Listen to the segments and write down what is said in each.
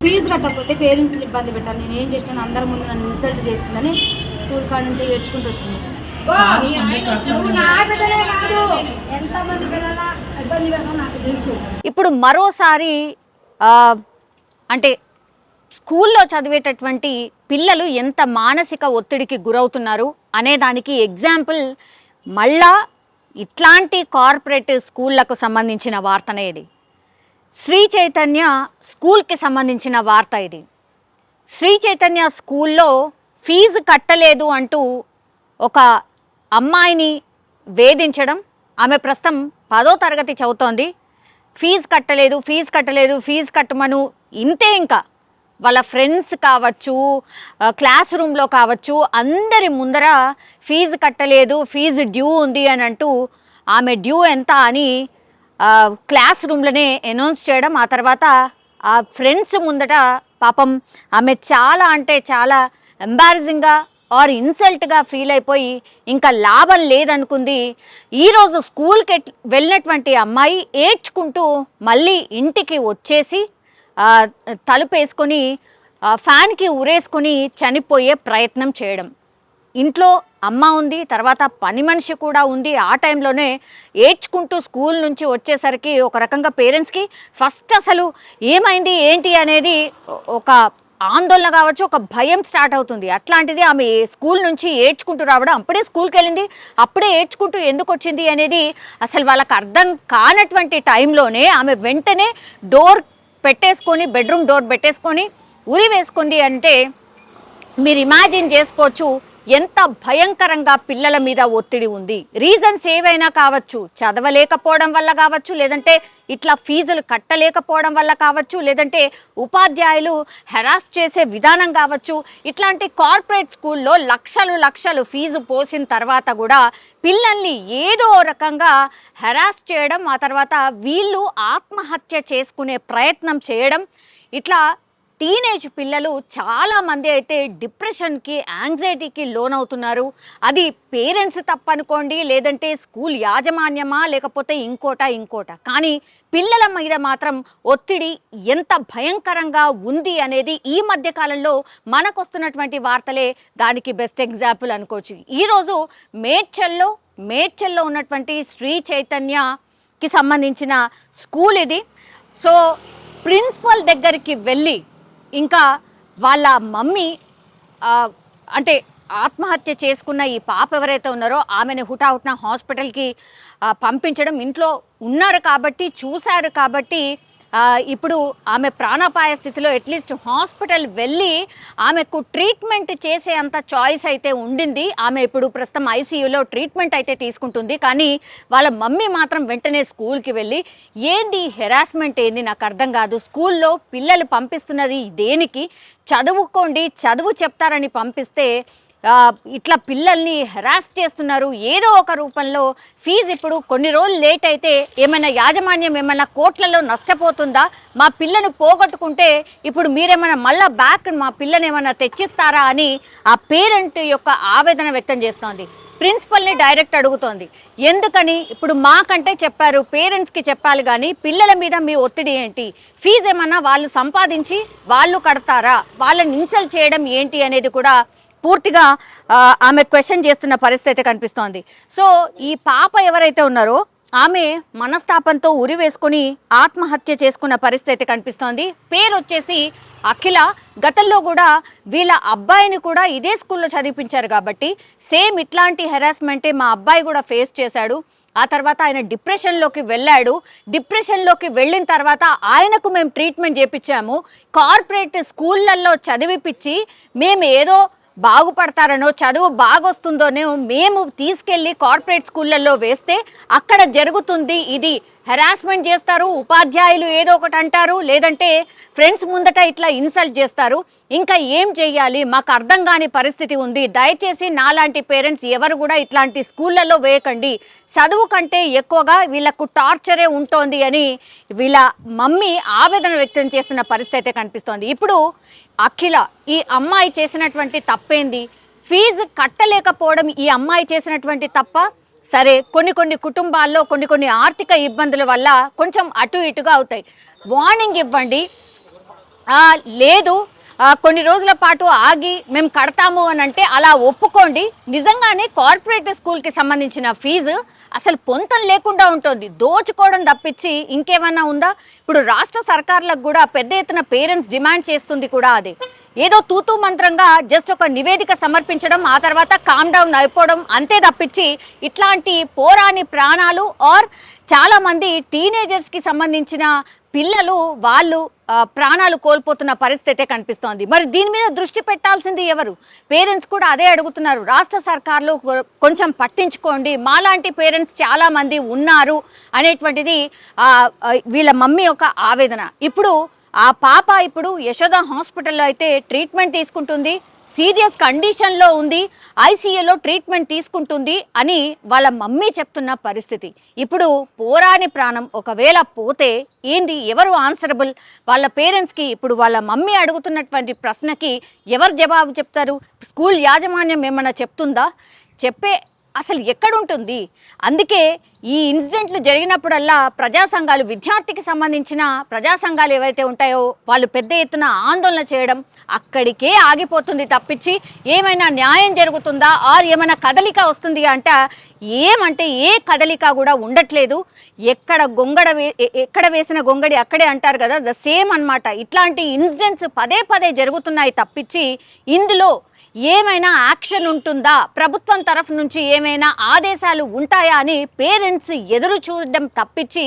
Fee కట్టకపోతే parents ఇబ్బంది పెట్టాలి. నేను ఏం చేసినాను, అందరి ముందు నన్ను ఇన్సల్ట్ చేసిందని స్కూల్ కాడ నుంచి ఏడ్చుకుంటూ వచ్చింది. ఇప్పుడు మరోసారి అంటే స్కూల్లో చదివేటటువంటి పిల్లలు ఎంత మానసిక ఒత్తిడికి గురవుతున్నారు అనేదానికి ఎగ్జాంపుల్ మళ్ళా ఇట్లాంటి కార్పొరేట్ స్కూళ్లకు సంబంధించిన వార్తనే ఇది. శ్రీ చైతన్య స్కూల్కి సంబంధించిన వార్త ఇది. శ్రీ చైతన్య స్కూల్లో ఫీజు కట్టలేదు అంటూ ఒక అమ్మాయిని వేధించడం. ఆమె ప్రస్తుతం 10వ తరగతి చదువుతోంది. ఫీజు కట్టమను ఇంతే. ఇంకా వాళ్ళ ఫ్రెండ్స్ కావచ్చు, క్లాస్ రూమ్లో కావచ్చు, అందరి ముందర ఫీజు కట్టలేదు, ఫీజు డ్యూ ఉంది అని అంటూ ఆమె డ్యూ ఎంత అని క్లాస్ రూమ్లోనే అనౌన్స్ చేయడం. ఆ తర్వాత ఆ ఫ్రెండ్స్ ముందట పాపం ఆమె చాలా అంటే చాలా ఎంబారసింగ్గా ఆర్ ఇన్సల్ట్గా ఫీల్ అయిపోయి ఇంకా లాభం లేదనుకుంది. ఈరోజు స్కూల్కి వెళ్ళినటువంటి అమ్మాయి ఏడ్చుకుంటూ మళ్ళీ ఇంటికి వచ్చేసి తలుపేసుకొని ఫ్యాన్కి ఉరేసుకొని చనిపోయే ప్రయత్నం చేయడం. ఇంట్లో అమ్మ ఉంది, తర్వాత పని మనిషి కూడా ఉంది. ఆ టైంలోనే ఏడ్చుకుంటూ స్కూల్ నుంచి వచ్చేసరికి ఒక రకంగా పేరెంట్స్కి ఫస్ట్ అసలు ఏమైంది ఏంటి అనేది ఒక ఆందోళన కావచ్చు, ఒక భయం స్టార్ట్ అవుతుంది. అట్లాంటిది ఆమె స్కూల్ నుంచి ఏడ్చుకుంటూ రావడం, అప్పుడే స్కూల్కి వెళ్ళింది, అప్పుడే ఏడ్చుకుంటూ ఎందుకు వచ్చింది అనేది అసలు వాళ్ళకి అర్థం కానటువంటి టైంలోనే ఆమె వెంటనే డోర్ పెట్టేసుకొని, బెడ్రూమ్ డోర్ పెట్టేసుకొని ఉరి వేసుకుంది. అంటే మీరు ఇమాజిన్ చేసుకోవచ్చు ఎంత భయంకరంగా పిల్లల మీద ఒత్తిడి ఉంది. రీజన్స్ ఏవైనా కావచ్చు, చదవలేకపోవడం వల్ల కావచ్చు, లేదంటే ఇట్లా ఫీజులు కట్టలేకపోవడం వల్ల కావచ్చు, లేదంటే ఉపాధ్యాయులు హెరాస్ చేసే విధానం కావచ్చు. ఇట్లాంటి కార్పొరేట్ స్కూల్లో లక్షలు ఫీజు పోసిన తర్వాత కూడా పిల్లల్ని ఏదో రకంగా హెరాస్ చేయడం, ఆ తర్వాత వీళ్ళు ఆత్మహత్య చేసుకునే ప్రయత్నం చేయడం. ఇట్లా టీనేజ్ పిల్లలు చాలామంది అయితే డిప్రెషన్కి, యాంగ్జైటీకి లోనవుతున్నారు. అది పేరెంట్స్ తప్పనుకోండి, లేదంటే స్కూల్ యాజమాన్యమా, లేకపోతే ఇంకోట. కానీ పిల్లల మీద మాత్రం ఒత్తిడి ఎంత భయంకరంగా ఉంది అనేది ఈ మధ్య కాలంలో మనకు వస్తున్నటువంటి వార్తలే దానికి బెస్ట్ ఎగ్జాంపుల్ అనుకోవచ్చు. ఈరోజు మేడ్చల్లో ఉన్నటువంటి శ్రీ చైతన్యకి సంబంధించిన స్కూల్ ఇది. సో ప్రిన్సిపల్ దగ్గరికి వెళ్ళి ఇంకా వాళ్ళ మమ్మీ అంటే ఆత్మహత్య చేసుకున్న ఈ పాప ఎవరైతే ఉన్నారో ఆమెను హుటాహుటిన హాస్పిటల్కి పంపించడం. ఇంట్లో ఉన్నారు కాబట్టి, చూశారు కాబట్టి ఇప్పుడు ఆమె ప్రాణాపాయ స్థితిలో అట్లీస్ట్ హాస్పిటల్ వెళ్ళి ఆమెకు ట్రీట్మెంట్ చేసే అంత చాయిస్ అయితే ఉండింది. ఆమె ఇప్పుడు ప్రస్తుతం ఐసీయూలో ట్రీట్మెంట్ అయితే తీసుకుంటుంది. కానీ వాళ్ళ మమ్మీ మాత్రం వెంటనే స్కూల్కి వెళ్ళి ఏంటి హెరాస్మెంట్ ఏంది నాకు అర్థం కాదు, స్కూల్లో పిల్లలు పంపిస్తున్నది దేనికి, చదువుకోండి, చదువు చెప్తారని పంపిస్తే ఇట్లా పిల్లల్ని హెరాస్ చేస్తున్నారు ఏదో ఒక రూపంలో. ఫీజు ఇప్పుడు కొన్ని రోజులు లేట్ అయితే ఏమైనా యాజమాన్యం ఏమైనా కోట్లలో నష్టపోతుందా? మా పిల్లను పోగొట్టుకుంటే ఇప్పుడు మీరేమైనా మళ్ళా బ్యాక్ మా పిల్లని ఏమైనా తెచ్చిస్తారా అని ఆ పేరెంట్ యొక్క ఆవేదన వ్యక్తం చేస్తోంది. ప్రిన్సిపల్ని డైరెక్ట్ అడుగుతోంది. ఎందుకని ఇప్పుడు మాకంటే చెప్పారు, పేరెంట్స్కి చెప్పాలి, కానీ పిల్లల మీద మీ ఒత్తిడి ఏంటి? ఫీజు ఏమన్నా వాళ్ళు సంపాదించి వాళ్ళు కడతారా? వాళ్ళని ఇన్సల్ట్ చేయడం ఏంటి అనేది కూడా పూర్తిగా ఆమె క్వశ్చన్ చేస్తున్న పరిస్థితి కనిపిస్తోంది. సో ఈ పాప ఎవరైతే ఉన్నారో ఆమె మనస్తాపంతో ఉరి వేసుకొని ఆత్మహత్య చేసుకున్న పరిస్థితి కనిపిస్తోంది. పేరు వచ్చేసి అఖిల. గతంలో కూడా వీళ్ళ అబ్బాయిని కూడా ఇదే స్కూల్లో చదివించారు కాబట్టి సేమ్ ఇట్లాంటి హెరాస్మెంటే మా అబ్బాయి కూడా ఫేస్ చేశాడు. ఆ తర్వాత ఆయన డిప్రెషన్లోకి వెళ్ళాడు. డిప్రెషన్లోకి వెళ్ళిన తర్వాత ఆయనకు మేము ట్రీట్మెంట్ చేయించాము. కార్పొరేట్ స్కూళ్ళల్లో చదివిపించి మేము ఏదో బాగుపడతారనో, చదువు బాగొస్తుందోనో మేము తీసుకెళ్ళి కార్పొరేట్ స్కూళ్ళల్లో వేస్తే అక్కడ జరుగుతుంది ఇది. హెరాస్మెంట్ చేస్తారు, ఉపాధ్యాయులు ఏదో ఒకటి అంటారు, లేదంటే ఫ్రెండ్స్ ముందట ఇట్లా ఇన్సల్ట్ చేస్తారు. ఇంకా ఏం చెయ్యాలి మాకు అర్థం కాని పరిస్థితి ఉంది. దయచేసి నాలాంటి పేరెంట్స్ ఎవరు కూడా ఇట్లాంటి స్కూళ్ళల్లో వేయకండి, చదువు కంటే ఎక్కువగా వీళ్ళకు టార్చరే ఉంటుంది అని వీళ్ళ మమ్మీ ఆవేదన వ్యక్తం చేస్తున్న పరిస్థితి కనిపిస్తోంది. ఇప్పుడు అఖిల ఈ అమ్మాయి చేసినటువంటి తప్పేంది? ఫీజు కట్టలేకపోవడం ఈ అమ్మాయి చేసినటువంటి తప్ప? సరే, కొన్ని కుటుంబాల్లో కొన్ని ఆర్థిక ఇబ్బందుల వల్ల కొంచెం అటు ఇటుగా అవుతాయి. వార్నింగ్ ఇవ్వండి. లేదు కొన్ని రోజుల పాటు ఆగి మేము కడతాము అని అంటే అలా ఒప్పుకోండి. నిజంగానే కార్పొరేట్ స్కూల్కి సంబంధించిన ఫీజు అసలు పొంతం లేకుండా ఉంటుంది, దోచుకోవడం తప్పించి ఇంకేమైనా ఉందా? ఇప్పుడు రాష్ట్ర సర్కార్లకు కూడా పెద్ద ఎత్తున పేరెంట్స్ డిమాండ్ చేస్తుంది కూడా అదే. ఏదో తూతూ మంత్రంగా జస్ట్ ఒక నివేదిక సమర్పించడం, ఆ తర్వాత కామ్ డౌన్ అయిపోవడం అంతే తప్పించి ఇట్లాంటి పోరాని ప్రాణాలు ఆర్ చాలామంది టీనేజర్స్కి సంబంధించిన పిల్లలు వాళ్ళు ప్రాణాలు కోల్పోతున్న పరిస్థితే కనిపిస్తోంది. మరి దీని మీద దృష్టి పెట్టాల్సింది ఎవరు? పేరెంట్స్ కూడా అదే అడుగుతున్నారు. రాష్ట్ర సర్కార్లు కొంచెం పట్టించుకోండి, మాలాంటి పేరెంట్స్ చాలామంది ఉన్నారు అనేటువంటిది వీళ్ళ మమ్మీ యొక్క ఆవేదన. ఇప్పుడు ఆ పాప ఇప్పుడు యశోద హాస్పిటల్లో అయితే ట్రీట్మెంట్ తీసుకుంటుంది, సీరియస్ కండిషన్లో ఉంది, ఐసీయూలో ట్రీట్మెంట్ తీసుకుంటుంది అని వాళ్ళ మమ్మీ చెప్తున్న పరిస్థితి. ఇప్పుడు పోరాని ప్రాణం ఒకవేళ పోతే ఏంది, ఎవరు ఆన్సరబుల్? వాళ్ళ పేరెంట్స్కి ఇప్పుడు వాళ్ళ మమ్మీ అడుగుతున్నటువంటి ప్రశ్నకి ఎవరు జవాబు చెప్తారు? స్కూల్ యాజమాన్యం ఏమన్నా చెప్తుందా? చెప్పే అసలు ఎక్కడుంటుంది? అందుకే ఈ ఇన్సిడెంట్లు జరిగినప్పుడల్లా ప్రజా సంఘాలు, విద్యార్థికి సంబంధించిన ప్రజా సంఘాలు ఏవైతే ఉంటాయో వాళ్ళు పెద్ద ఎత్తున ఆందోళన చేయడం అక్కడికే ఆగిపోతుంది తప్పించి ఏమైనా న్యాయం జరుగుతుందా ఆర్ ఏమైనా కదలిక వస్తుంది ఏమంటే ఏ కదలిక కూడా ఉండట్లేదు. ఎక్కడ వేసిన గొంగడి అక్కడే అంటారు కదా, ద సేమ్ అన్నమాట. ఇట్లాంటి ఇన్సిడెంట్స్ పదే పదే జరుగుతున్నాయి తప్పించి ఇందులో ఏమైనా యాక్షన్ ఉంటుందా, ప్రభుత్వం తరఫు నుంచి ఏమైనా ఆదేశాలు ఉంటాయా అని పేరెంట్స్ ఎదురు చూడడం తప్పించి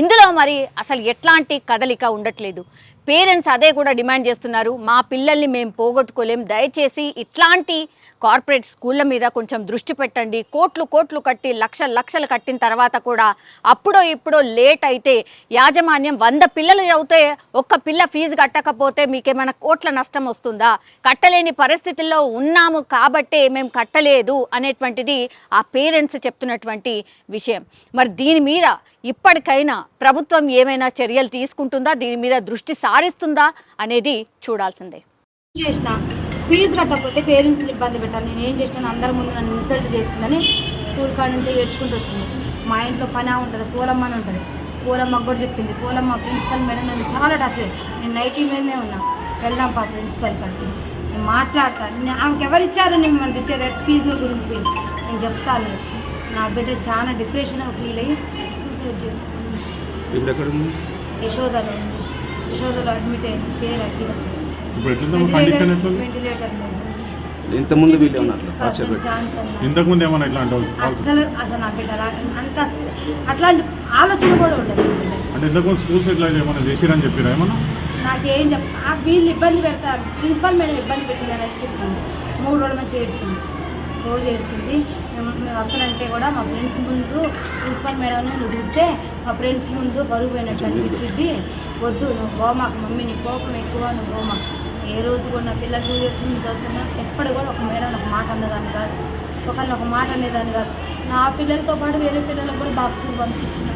ఇందులో మరి అసలు ఎట్లాంటి కదలిక ఉండట్లేదు. పేరెంట్స్ అదే కూడా డిమాండ్ చేస్తున్నారు, మా పిల్లల్ని మేము పోగొట్టుకోలేం, దయచేసి ఇట్లాంటి కార్పొరేట్ స్కూళ్ళ మీద కొంచెం దృష్టి పెట్టండి. కోట్లు కట్టి లక్షలు కట్టిన తర్వాత కూడా అప్పుడో ఇప్పుడో లేట్ అయితే యాజమాన్యం 100 పిల్లలు చదివితే ఒక్క పిల్ల ఫీజు కట్టకపోతే మీకేమైనా కోట్ల నష్టం వస్తుందా? కట్టలేని పరిస్థితుల్లో ఉన్నాము కాబట్టే మేము కట్టలేదు అనేటువంటిది ఆ పేరెంట్స్ చెప్తున్నటువంటి విషయం. మరి దీని మీద ఇప్పటికైనా ప్రభుత్వం ఏమైనా చర్యలు తీసుకుంటుందా, దీని మీద దృష్టి సారిస్తుందా అనేది చూడాల్సిందే. ఫీజు కట్టకపోతే పేరెంట్స్ని ఇబ్బంది పెట్టాలి, నేను ఏం చేసినాను, అందరి ముందు నన్ను ఇన్సల్ట్ చేసిందని స్కూల్ కాడ నుంచి ఏడ్చుకుంటూ వచ్చింది. మా ఇంట్లో పని ఉంటుంది, పూలమ్మ అని ఉంటుంది, పూలమ్మకు కూడా చెప్పింది. పూలమ్మ ప్రిన్సిపల్ మేడం నన్ను చాలా టచ్, నేను నైటీ మీదనే ఉన్నా, వెళ్దాం పా ప్రిన్సిపల్ కాడికి, నేను మాట్లాడతాను, ఆమెకు ఎవరు ఇచ్చారు నేను మన తిట్టే ఫీజుల గురించి నేను చెప్తాను. నా బిడ్డ చాలా డిప్రెషన్గా ఫీల్ అయ్యి సూసైడ్ చేసుకుంది. యశోదలో అడ్మిట్ అయింది, పేరు అఖిల. అసలు నా బిడ్డ అంత అట్లాంటి ఆలోచన కూడా ఉండదు. నాకేం వీళ్ళు ఇబ్బంది పెడతారు, ప్రిన్సిపల్ మేడం ఇబ్బంది పెట్టిందని చెప్పింది. 3 రోజుల నుంచి ఏడ్చింది, రోజు ఏడ్చింది. మేము అక్కడంటే కూడా మా ఫ్రెండ్స్ ముందు ప్రిన్సిపల్ మేడం నువ్వు తింటే మా ఫ్రెండ్స్ ముందు బరువు పోయినట్టు అనిపించింది, వద్దు నువ్వు పోమాకు మమ్మీ, నీ కోపం ఎక్కువ, నువ్వు పోమాకు. ఏ రోజు కూడా నా పిల్లలు 2 years నుంచి చదువుతున్నా, ఎప్పుడు కూడా ఒక మేడం ఒక మాట అనేదాన్ని కాదు, ఒకరిని ఒక మాట అనేదాన్ని కాదు. నా పిల్లలతో పాటు వేరే పిల్లలకు కూడా బాక్సులు పంపించిన,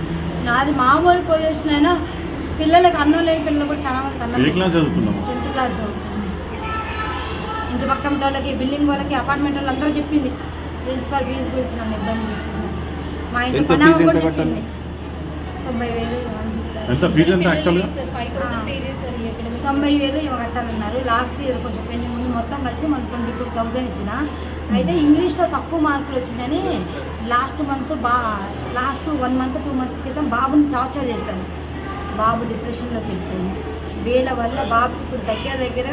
నాది మామూలు పొజిషన్ అయినా పిల్లలకి అన్నం లేని పిల్లలు కూడా చాలా మంది అన్నం. 10th క్లాస్ చదువుతున్నాను. ఇంటి పక్కన వాళ్ళకి, బిల్డింగ్ వాళ్ళకి, అపార్ట్మెంట్ వాళ్ళు అందరూ చెప్పింది ప్రిన్సిపల్ ఫీజు గురించి నన్ను ఇబ్బంది పెడుతుంది. మా ఇంటి పని కూడా చెప్పింది 90,000 90,000 ఇవి కట్టాలన్నారు. లాస్ట్ ఇయర్ కొంచెం పెండింగ్ ఉంది, మొత్తం కలిసి మనకు 22,000 ఇచ్చిన. అయితే ఇంగ్లీష్లో తక్కువ మార్కులు వచ్చినాయని లాస్ట్ 1 month 2 months క్రితం బాబుని టార్చర్ చేశాను. బాబు డిప్రెషన్లోకి వెళ్ళిపోయింది. వీళ్ళ వల్ల బాబుకి ఇప్పుడు దగ్గర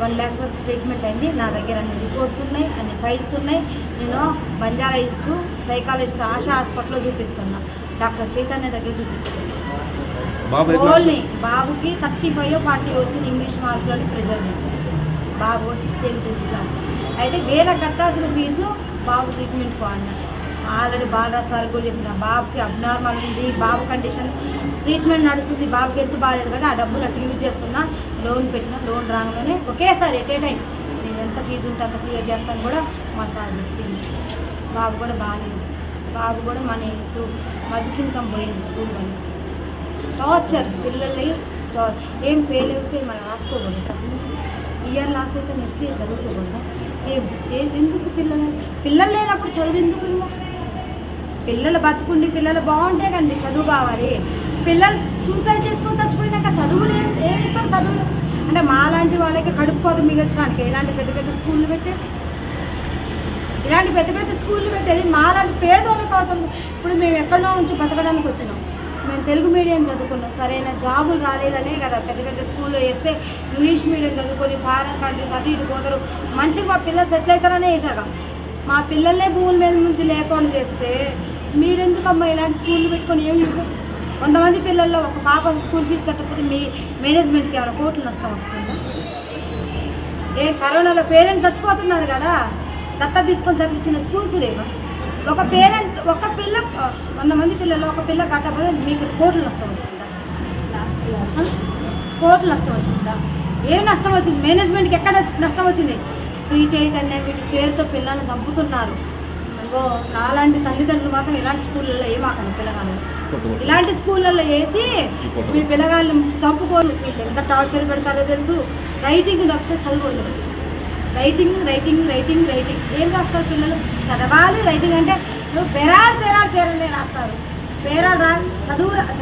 1 lakh వరకు ట్రీట్మెంట్ అయింది. నా దగ్గర అన్ని రిపోర్ట్స్ ఉన్నాయి, అన్ని ఫైల్స్ ఉన్నాయి. నేను బంజారా హిల్స్ సైకాలజిస్ట్ ఆశా హాస్పిటల్లో చూపిస్తున్నా, డాక్టర్ చైతన్య దగ్గర చూపిస్తున్నాను. ఓన్లీ బాబుకి 35 40 వచ్చిన ఇంగ్లీష్ మార్కులని ప్రిజర్వ్ చేశాను. బాబు 10th క్లాస్. అయితే వేల కట్టాల్సిన ఫీజు బాబు ట్రీట్మెంట్ అన్నారు. ఆల్రెడీ బాగా సార్ కూడా చెప్పిన, బాబుకి అబ్నార్మల్ ఉంది, బాబు కండిషన్ ట్రీట్మెంట్ నడుస్తుంది, బాబుకి హెల్త్ బాగాలేదు కానీ ఆ డబ్బులు అట్లా యూజ్ చేస్తున్నా. లోన్ పెట్టిన, లోన్ రాగానే ఒకేసారి ఎట్ ఏ టైం నేను ఎంత ఫీజు ఉంటే అంత క్లియర్ చేస్తాను కూడా మా సార్ చెప్పింది. బాబు కూడా బాగాలేదు, బాబు కూడా మన మధ్య ఇన్కమ్ పోయింది. స్కూల్ వల్ల టార్చర్, పిల్లల్ని ఏం ఫెయిల్ అయితే మనం రాసుకోకూడదు, ఇయర్ లాస్ అయితే నెక్స్ట్ ఇయర్ చదువుకోకూడదు. ఎందుకు పిల్లలు లేనప్పుడు చదువు ఎందుకు? ఇంకా పిల్లలు బతుకుండి పిల్లలు బాగుంటే కండి చదువు కావాలి. పిల్లలు సూసైడ్ చేసుకొని చచ్చిపోయినాక చదువులు ఏమి ఇస్తారు చదువులు అంటే మాలాంటి వాళ్ళకి కడుపు కోత మిగల్చడానికి ఇలాంటి పెద్ద పెద్ద స్కూళ్ళు పెట్టేది ఇలాంటి పెద్ద పెద్ద స్కూళ్ళు పెట్టేది మాలాంటి పేదోళ్ళ కోసం. ఇప్పుడు మేము ఎక్కడో నుంచి బతకడానికి వచ్చినాం, మేము తెలుగు మీడియం చదువుకున్నాం, సరైన జాబులు రాలేదనే కదా పెద్ద పెద్ద స్కూల్లో వేస్తే ఇంగ్లీష్ మీడియం చదువుకొని ఫారెన్ కంట్రీస్ అటు ఇటు పోతారు, మంచిగా మా పిల్లలు సెటిల్ అవుతారనే వేసాక మా పిల్లల్నే భూముల మీద నుంచి లేకుండా చేస్తే మీరెందుకమ్మా ఇలాంటి స్కూళ్ళు పెట్టుకొని ఏం చేస్తారు? కొంతమంది పిల్లల్లో ఒక పాప స్కూల్ ఫీజు కట్టకపోతే మీ మేనేజ్మెంట్కి ఏమైనా కోట్లు నష్టం వస్తుందా? కరోనాలో పేరెంట్స్ చచ్చిపోతున్నారు కదా, దత్త తీసుకొని చదివించిన స్కూల్స్ లేవా? ఒక పేరెంట్ ఒక పిల్ల 100 మంది పిల్లలు ఒక పిల్ల కట్టకపోతే మీకు కోట్లు నష్టం వచ్చిందా? కోట్లు నష్టం వచ్చిందా? ఏం నష్టం వచ్చింది? మేనేజ్మెంట్కి ఎక్కడ నష్టం వచ్చింది? శ్రీ చైతన్య వీటి పేరుతో పిల్లల్ని చంపుతున్నారు. ఇంకో నాలాంటి తల్లిదండ్రులు మాత్రం ఇలాంటి స్కూళ్ళల్లో ఏమాకండి పిల్లగాళ్ళు, ఇలాంటి స్కూళ్ళల్లో వేసి మీ పిల్లగాళ్ళని చంపుకోరు. వీళ్ళు ఎంత టార్చర్ పెడతారో తెలుసు. రైటింగ్ తప్పితే చదువుకోలేదు. రైటింగ్ రైటింగ్ రైటింగ్ రైటింగ్ ఏం రాస్తారు పిల్లలు? చదవాలి. రైటింగ్ అంటే నువ్వు పేరాలనే రాస్తారు. పేరాలు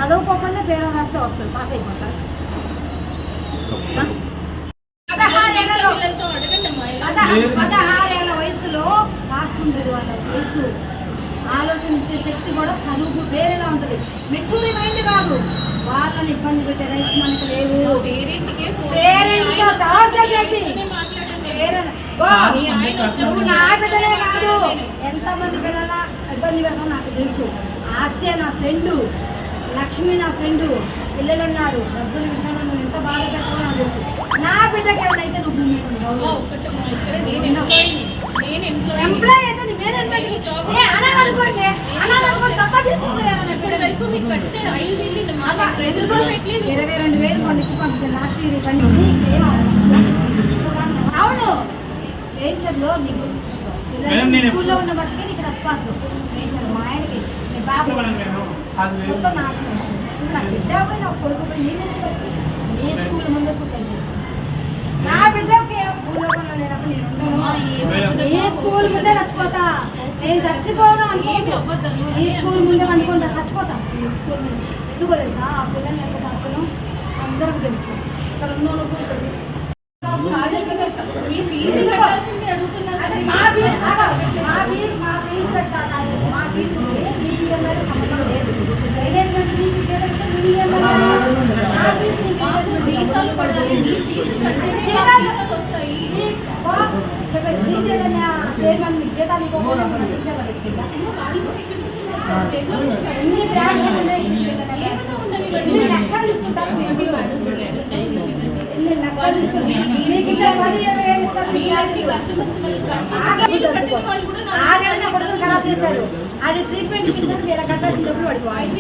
చదువుకోకుండా పేరాలు రాస్తే వస్తుంది, పాస్ అయిపోతారు. 16 ఏళ్ళ వయసులో ఫాస్ట్ ఉంటుంది వాళ్ళ వయసు, ఆలోచించే శక్తి కూడా కనుగు వేరేలా ఉంటుంది. మెచ్యూరి మైండ్ కాదు, వాళ్ళని ఇబ్బంది పెట్టే రైట్స్ మనకు లేవు. పేరెంట్తో టార్చర్ చెప్పి నువ్వు నా బిడ్డలే కాదు ఎంతమంది పిల్లల ఇబ్బంది పెడతావు నాకు తెలుసు. ఆస్య నా ఫ్రెండు, లక్ష్మి నా ఫ్రెండు, పిల్లలు ఉన్నారు. డబ్బుల విషయంలో నువ్వు ఎంత బాధ పెడతావో నాకు తెలుసు. నా బిడ్డకి ఏమైనా నువ్వు ఎంప్లాయ్ అయితే నీ మేనేజ్మెంట్ అనాలనుకోండి తప్ప తీసుకుపోయారు. 22,000 కొన్ని ఇచ్చి పంపించాను లాస్ట్ ఇయర్. అవును నేచర్లో నీకు స్కూల్లో ఉన్న బట్టికే నీకు రెస్పాన్స్. నేచర్ మా ఆయనకి నీ బాబు మొత్తం నాశనం. నా బిడ్డ పోయి నా కొడుకు పోయి నీ స్కూల్ ముందే సూసైడ్ చేసుకున్నాను. నా బిడ్డకి భూలోకంలో లేనప్పుడు నేను ఉండను. ఈ స్కూల్ ముందే చచ్చిపోతా. నేను చచ్చిపోవడం అనుకోదు, ఈ స్కూల్ ముందే అనుకుంటా చచ్చిపోతా. ఈ స్కూల్ మీద ఎందుకో తెలుసా? ఆ పిల్లల్ని ఎంత చదువుతాను అందరికి తెలుసు, ఇక్కడ ఉన్న వాళ్ళకు కూడా తెలుసు. ఖరాబ్ చేస్తారు. అది ట్రీట్మెంట్ కట్టాల్సిన డబ్బులు పడిపోవాలి.